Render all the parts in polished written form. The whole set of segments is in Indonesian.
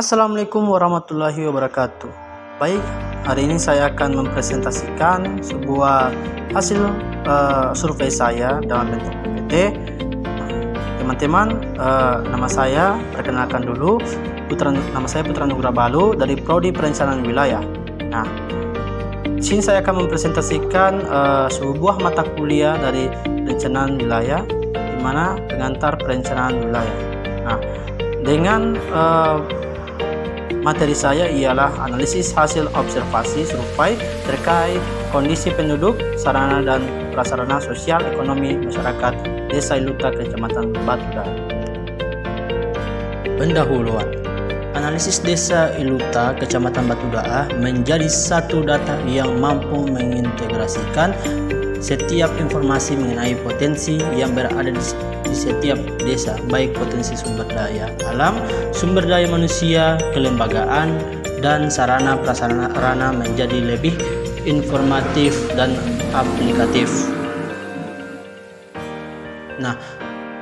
Assalamualaikum warahmatullahi wabarakatuh. Baik, hari ini saya akan mempresentasikan sebuah hasil survei saya dalam bentuk PPT. Teman-teman, nama saya perkenalkan dulu. Nama saya Putra Nugra Balu dari Prodi Perencanaan Wilayah. Nah, di sini saya akan mempresentasikan sebuah mata kuliah dari perencanaan wilayah, di mana pengantar perencanaan wilayah. Nah, dengan materi saya ialah analisis hasil observasi survei terkait kondisi penduduk, sarana dan prasarana sosial ekonomi masyarakat Desa Iluta, Kecamatan Batudara. Pendahuluan. Analisis Desa Iluta, Kecamatan Batudara menjadi satu data yang mampu mengintegrasikan setiap informasi mengenai potensi yang berada di setiap desa, baik potensi sumber daya alam, sumber daya manusia, kelembagaan, dan sarana prasarana menjadi lebih informatif dan aplikatif. Nah,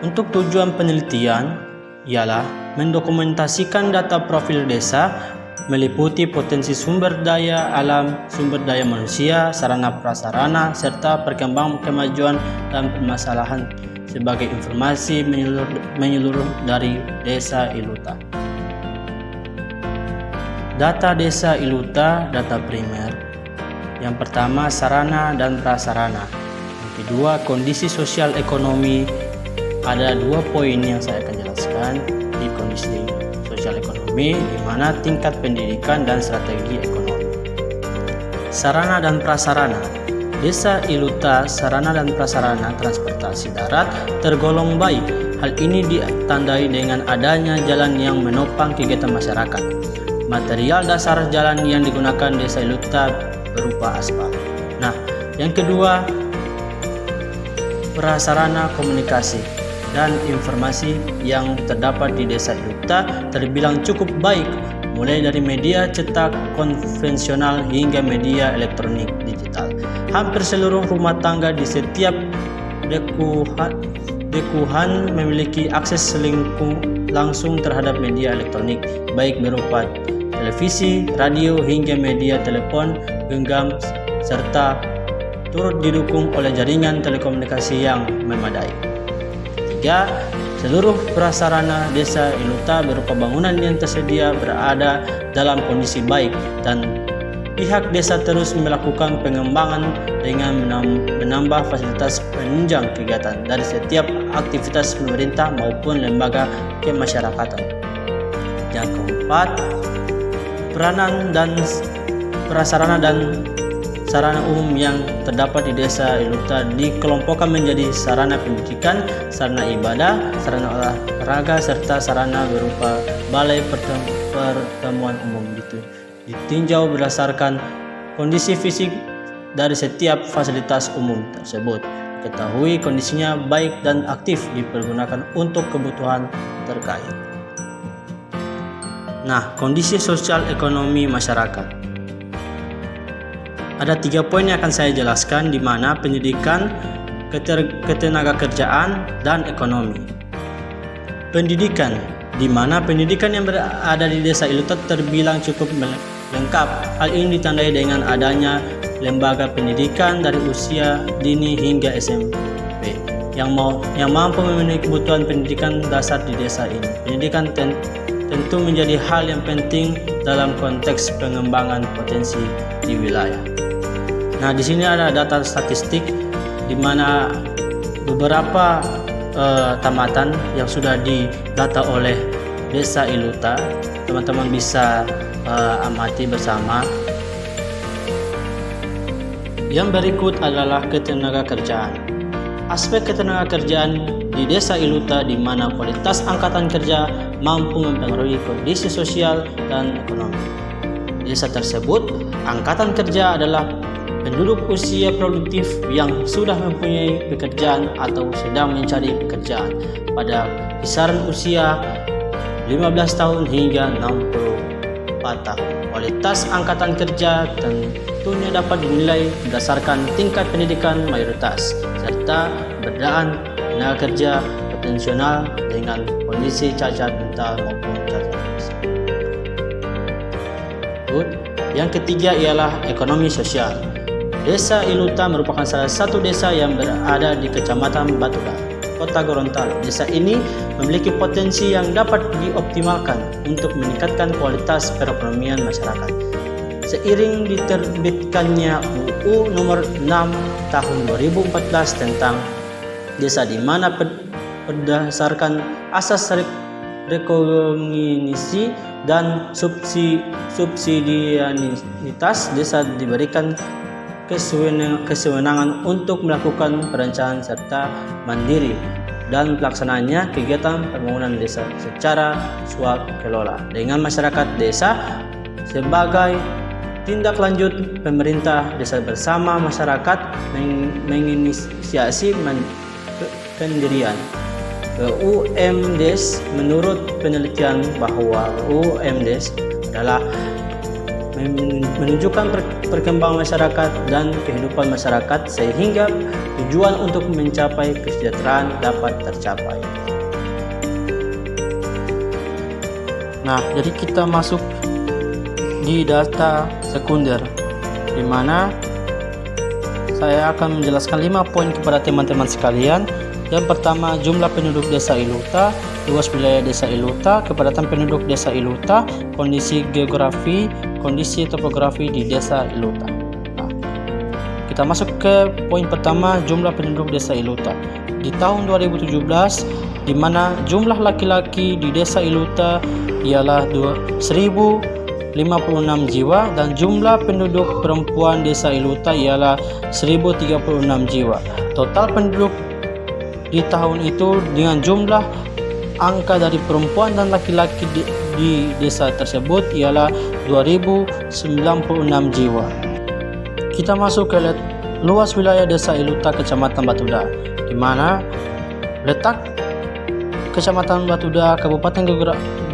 untuk tujuan penelitian ialah mendokumentasikan data profil desa meliputi potensi sumber daya alam, sumber daya manusia, sarana prasarana, serta perkembangan kemajuan dan permasalahan sebagai informasi menyeluruh dari Desa Iluta. Data Desa Iluta, data primer. Yang pertama, sarana dan prasarana. Yang kedua, kondisi sosial ekonomi. Ada 2 poin yang saya akan jelaskan di kondisi sosial ekonomi, di mana tingkat pendidikan dan strategi ekonomi. Sarana dan prasarana. Desa Iluta, sarana dan prasarana transportasi darat tergolong baik. Hal ini ditandai dengan adanya jalan yang menopang kegiatan masyarakat. Material dasar jalan yang digunakan Desa Iluta berupa aspal. Nah, yang kedua, prasarana komunikasi dan informasi yang terdapat di Desa Iluta terbilang cukup baik, mulai dari media cetak konvensional hingga media elektronik digital. Hampir seluruh rumah tangga di setiap dekuhan memiliki akses langsung terhadap media elektronik, baik berupa televisi, radio, hingga media telepon genggam, serta turut didukung oleh jaringan telekomunikasi yang memadai. Ketiga, seluruh prasarana Desa Iluta berupa bangunan yang tersedia berada dalam kondisi baik, dan pihak desa terus melakukan pengembangan dengan menambah fasilitas penunjang kegiatan dari setiap aktivitas pemerintah maupun lembaga kemasyarakatan. Yang keempat, peranan dan prasarana dan sarana umum yang terdapat di Desa Iluta dikelompokkan menjadi sarana pendidikan, sarana ibadah, sarana olahraga, serta sarana berupa balai pertemuan umum. Ditinjau berdasarkan kondisi fisik dari setiap fasilitas umum tersebut. Ketahui kondisinya baik dan aktif dipergunakan untuk kebutuhan terkait. Nah, kondisi sosial ekonomi masyarakat. Ada 3 poin yang akan saya jelaskan, di mana pendidikan, ketenagakerjaan, dan ekonomi. Pendidikan, di mana pendidikan yang berada di Desa Iluta terbilang cukup lengkap. Hal ini ditandai dengan adanya lembaga pendidikan dari usia dini hingga SMP yang mampu memenuhi kebutuhan pendidikan dasar di desa ini. Pendidikan tentu menjadi hal yang penting dalam konteks pengembangan potensi di wilayah. Nah, di sini ada data statistik di mana beberapa tamatan yang sudah didata oleh Desa Iluta. Teman-teman bisa amati bersama. Yang berikut adalah ketenagakerjaan. Aspek ketenagakerjaan di Desa Iluta, di mana kualitas angkatan kerja mampu mempengaruhi kondisi sosial dan ekonomi desa tersebut. Angkatan kerja adalah penduduk usia produktif yang sudah mempunyai pekerjaan atau sedang mencari pekerjaan pada kisaran usia 15 tahun hingga 64 tahun. Kualitas angkatan kerja tentunya dapat dinilai berdasarkan tingkat pendidikan mayoritas serta keberadaan tenaga kerja potensial dengan kondisi cacat mental maupun cacat fisik. Yang ketiga ialah ekonomi sosial. Desa Iluta merupakan salah satu desa yang berada di Kecamatan Batuda, Kota Gorontalo. Desa ini memiliki potensi yang dapat dioptimalkan untuk meningkatkan kualitas perekonomian masyarakat. Seiring diterbitkannya UU Nomor 6 Tahun 2014 tentang desa, di mana berdasarkan asas rekognisi dan subsidiaritas, desa diberikan kewenangan untuk melakukan perencanaan serta mandiri dan pelaksananya kegiatan pembangunan desa secara swakelola dengan masyarakat desa sebagai tindak lanjut pemerintah desa bersama masyarakat menginisiasi pendirian UMDes. Menurut penelitian bahwa UMDes adalah menunjukkan perkembangan masyarakat dan kehidupan masyarakat sehingga tujuan untuk mencapai kesejahteraan dapat tercapai. Nah, jadi kita masuk di data sekunder, di mana saya akan menjelaskan 5 poin kepada teman-teman sekalian. Yang pertama, jumlah penduduk desa Iluta, luas wilayah desa Iluta, kepadatan penduduk desa Iluta, kondisi geografi, kondisi topografi di desa Iluta. Nah, kita masuk ke poin pertama, jumlah penduduk desa Iluta. Di tahun 2017, di mana jumlah laki-laki di desa Iluta ialah 1.056 jiwa dan jumlah penduduk perempuan desa Iluta ialah 1.036 jiwa. Total penduduk di tahun itu dengan jumlah angka dari perempuan dan laki-laki di desa tersebut ialah 2.096 jiwa. Kita masuk ke luas wilayah desa Iluta, Kecamatan Batuda, di mana letak Kecamatan Batuda, Kabupaten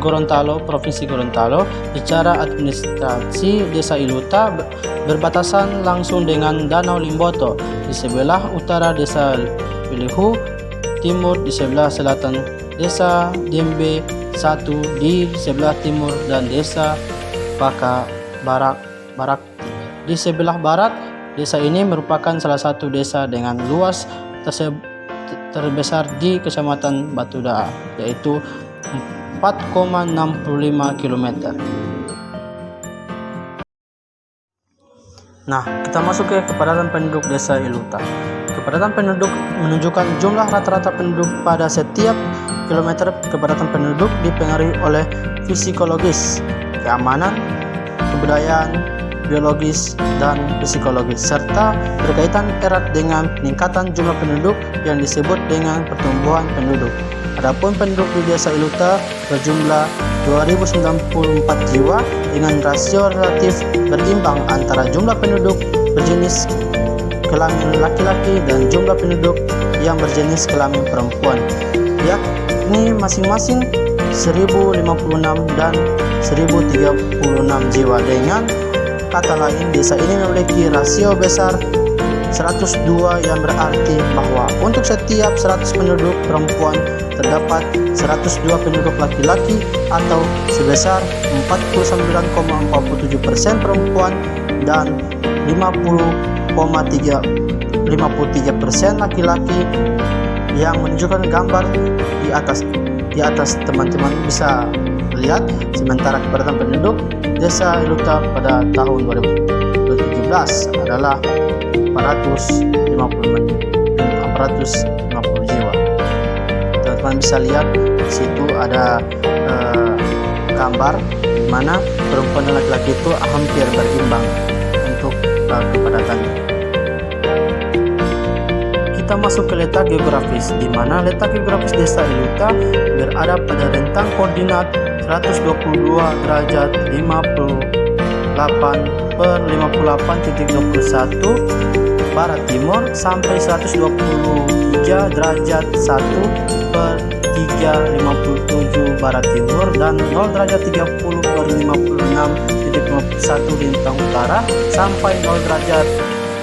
Gorontalo, Provinsi Gorontalo. Secara administrasi, desa Iluta berbatasan langsung dengan Danau Limboto di sebelah utara, desa Pilihu timur di sebelah selatan, desa Dembe 1 di sebelah timur, dan desa Paka Barak di sebelah barat. Desa ini merupakan salah satu desa dengan luas terbesar di Kecamatan Batuda, yaitu 4,65 km. Nah, kita masuk ke kepadatan penduduk desa Iluta. Kepadatan penduduk menunjukkan jumlah rata-rata penduduk pada setiap kilometer. Kepadatan penduduk dipengaruhi oleh fisikologis, keamanan, kebudayaan, biologis, dan psikologis, serta berkaitan erat dengan peningkatan jumlah penduduk yang disebut dengan pertumbuhan penduduk. Adapun penduduk di desa Iluta berjumlah 2.094 jiwa dengan rasio relatif berimbang antara jumlah penduduk berjenis kelamin laki-laki dan jumlah penduduk yang berjenis kelamin perempuan, yakni masing-masing 1.056 dan 1.036 jiwa. Dengan kata lain, desa ini memiliki rasio besar 102, yang berarti bahwa untuk setiap 100 penduduk perempuan terdapat 102 penduduk laki-laki, atau sebesar 49,47% perempuan dan 50,53% laki-laki, yang menunjukkan gambar di atas teman-teman bisa lihat. Sementara kepadatan penduduk desa Iluta pada tahun 2017 adalah 450 jiwa. Teman-teman bisa lihat di situ ada gambar di mana perempuan dan laki-laki itu hampir berimbang untuk kepadatannya. Kita masuk ke letak geografis, di mana letak geografis desa Iluta berada pada rentang koordinat 122 derajat 58/58.21 barat timur sampai 123 derajat 1/357 barat timur dan 0 derajat 30/56.51 lintang utara sampai 0 derajat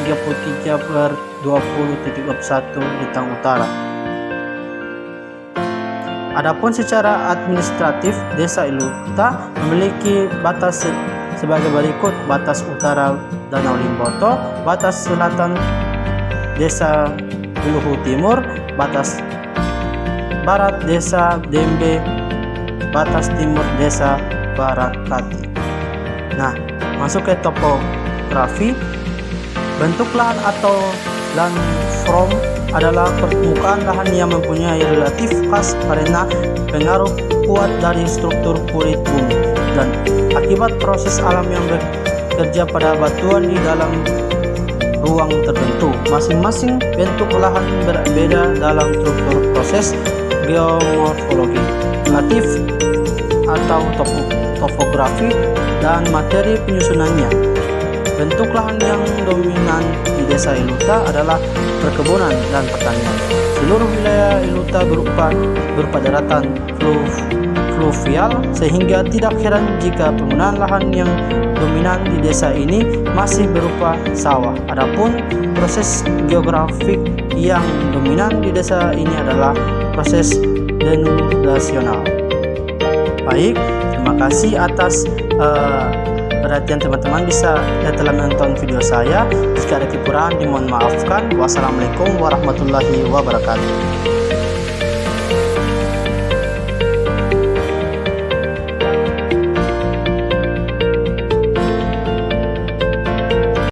33/20.1 lintang utara. Adapun secara administratif, desa Iluta memiliki batas sebagai berikut: batas utara Danau Limboto, batas selatan Desa Luhu Timur, batas barat Desa Dembe, batas timur Desa Barakati. Nah, masuk ke topografi. Bentuk lahan atau landform adalah permukaan lahan yang mempunyai relatif khas karena pengaruh kuat dari struktur kulit bumi dan akibat proses alam yang bekerja pada batuan di dalam ruang tertentu. Masing-masing bentuk lahan berbeda dalam struktur proses geomorfologi, relatif atau topografi, dan materi penyusunannya. Bentuk lahan yang dominan di Desa Iluta adalah perkebunan dan pertanian. Seluruh wilayah Iluta berupa daratan fluvial, sehingga tidak heran jika penggunaan lahan yang dominan di desa ini masih berupa sawah. Adapun proses geografik yang dominan di desa ini adalah proses denudasional. Baik, terima kasih atas perhatian teman-teman telah menonton video saya. Jika ada kekurangan dimohon maafkan. Wassalamualaikum warahmatullahi wabarakatuh.